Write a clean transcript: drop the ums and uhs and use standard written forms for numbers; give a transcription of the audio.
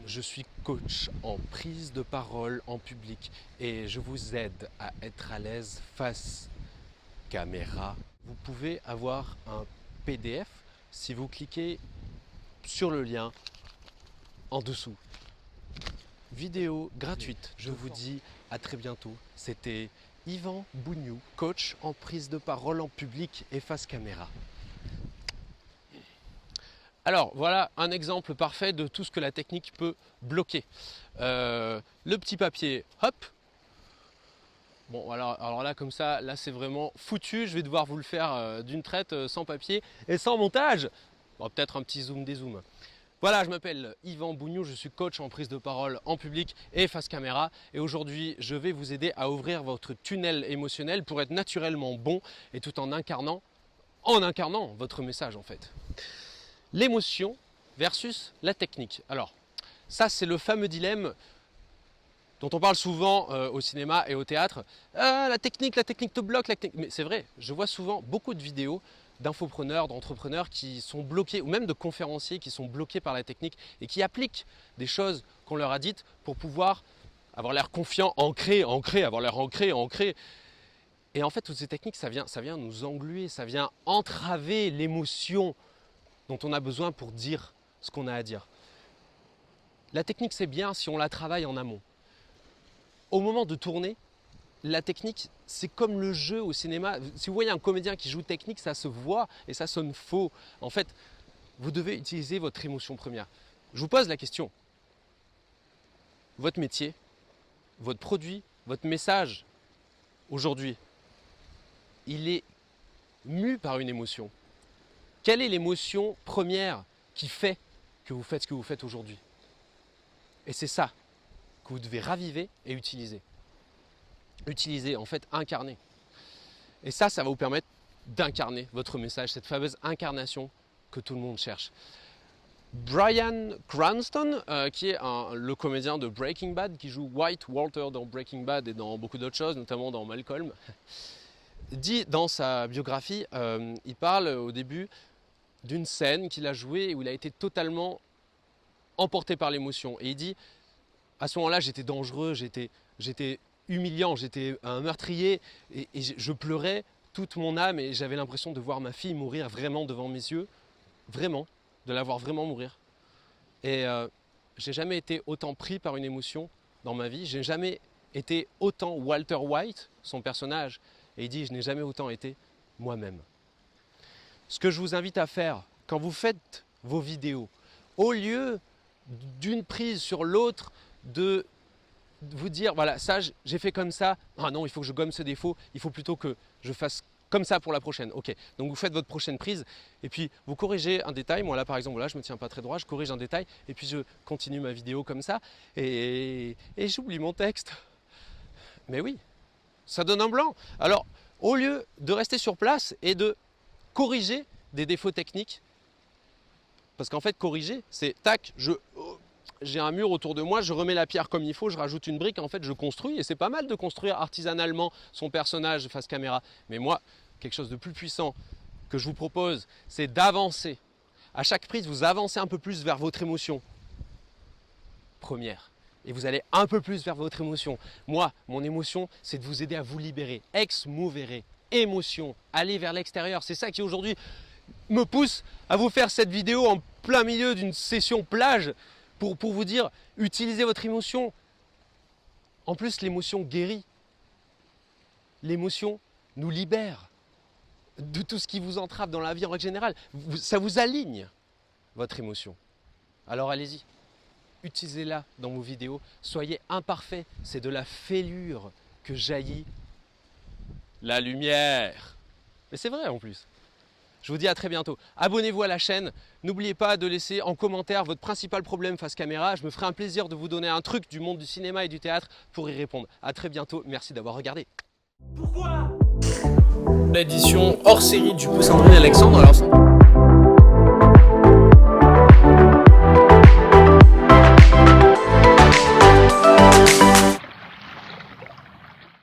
Je suis coach en prise de parole en public et je vous aide à être à l'aise face caméra. Vous pouvez avoir un PDF si vous cliquez sur le lien en dessous. Vidéo gratuite. Je vous dis à très bientôt. C'était Yvan Bougnou, coach en prise de parole en public et face caméra. Alors voilà un exemple parfait de tout ce que la technique peut bloquer. Le petit papier, hop. Bon alors là comme ça, là c'est vraiment foutu. Je vais devoir vous le faire d'une traite sans papier et sans montage. Bon, peut-être un petit zoom dézoom. Voilà, je m'appelle Yvan Bougnou, je suis coach en prise de parole en public et face caméra. Et aujourd'hui, je vais vous aider à ouvrir votre tunnel émotionnel pour être naturellement bon et tout en incarnant votre message en fait. L'émotion versus la technique. Alors, ça c'est le fameux dilemme dont on parle souvent au cinéma et au théâtre. Ah, la technique te bloque. Mais c'est vrai, je vois souvent beaucoup de vidéos d'infopreneurs, d'entrepreneurs qui sont bloqués, ou même de conférenciers qui sont bloqués par la technique et qui appliquent des choses qu'on leur a dites pour pouvoir avoir l'air confiant, avoir l'air ancré. Et en fait, toutes ces techniques, ça vient nous engluer, ça vient entraver l'émotion dont on a besoin pour dire ce qu'on a à dire. La technique, c'est bien si on la travaille en amont. Au moment de tourner, la technique, c'est comme le jeu au cinéma. Si vous voyez un comédien qui joue technique, ça se voit et ça sonne faux. En fait, vous devez utiliser votre émotion première. Je vous pose la question. Votre métier, votre produit, votre message, aujourd'hui, il est mu par une émotion. Quelle est l'émotion première qui fait que vous faites ce que vous faites aujourd'hui? Et c'est ça que vous devez raviver et utiliser. Utiliser, en fait, incarner. Et ça va vous permettre d'incarner votre message, cette fameuse incarnation que tout le monde cherche. Bryan Cranston, qui est le comédien de Breaking Bad, qui joue White Walter dans Breaking Bad et dans beaucoup d'autres choses, notamment dans Malcolm, dit dans sa biographie, il parle au début d'une scène qu'il a jouée où il a été totalement emporté par l'émotion. Et il dit, à ce moment-là, j'étais dangereux, j'étais humiliant, j'étais un meurtrier et je pleurais toute mon âme et j'avais l'impression de voir ma fille mourir vraiment devant mes yeux, vraiment, de la voir vraiment mourir. Et j'ai jamais été autant pris par une émotion dans ma vie, j'ai jamais été autant Walter White, son personnage, et il dit, je n'ai jamais autant été moi-même. Ce que je vous invite à faire quand vous faites vos vidéos, au lieu d'une prise sur l'autre, de vous dire, voilà, ça j'ai fait comme ça, ah non, il faut que je gomme ce défaut, il faut plutôt que je fasse comme ça pour la prochaine. Ok, donc vous faites votre prochaine prise et puis vous corrigez un détail. Moi là par exemple, là je me tiens pas très droit, je corrige un détail et puis je continue ma vidéo comme ça et j'oublie mon texte. Mais oui, ça donne un blanc. Alors, au lieu de rester sur place et de corriger des défauts techniques, parce qu'en fait, corriger, c'est tac, j'ai un mur autour de moi, je remets la pierre comme il faut, je rajoute une brique, en fait, je construis. Et c'est pas mal de construire artisanalement son personnage face caméra. Mais moi, quelque chose de plus puissant que je vous propose, c'est d'avancer. À chaque prise, vous avancez un peu plus vers votre émotion première. Et vous allez un peu plus vers votre émotion. Moi, mon émotion, c'est de vous aider à vous libérer. Ex movere, émotion, aller vers l'extérieur. C'est ça qui aujourd'hui me pousse à vous faire cette vidéo en plein milieu d'une session plage pour vous dire, utilisez votre émotion. En plus, l'émotion guérit. L'émotion nous libère de tout ce qui vous entrave dans la vie en règle générale. Ça vous aligne, votre émotion. Alors allez-y. Utilisez-la dans vos vidéos, soyez imparfaits, c'est de la fêlure que jaillit la lumière. Mais c'est vrai en plus. Je vous dis à très bientôt. Abonnez-vous à la chaîne, n'oubliez pas de laisser en commentaire votre principal problème face caméra. Je me ferai un plaisir de vous donner un truc du monde du cinéma et du théâtre pour y répondre. À très bientôt, merci d'avoir regardé. Pourquoi l'édition hors série du Pouce André Alexandre. Alors,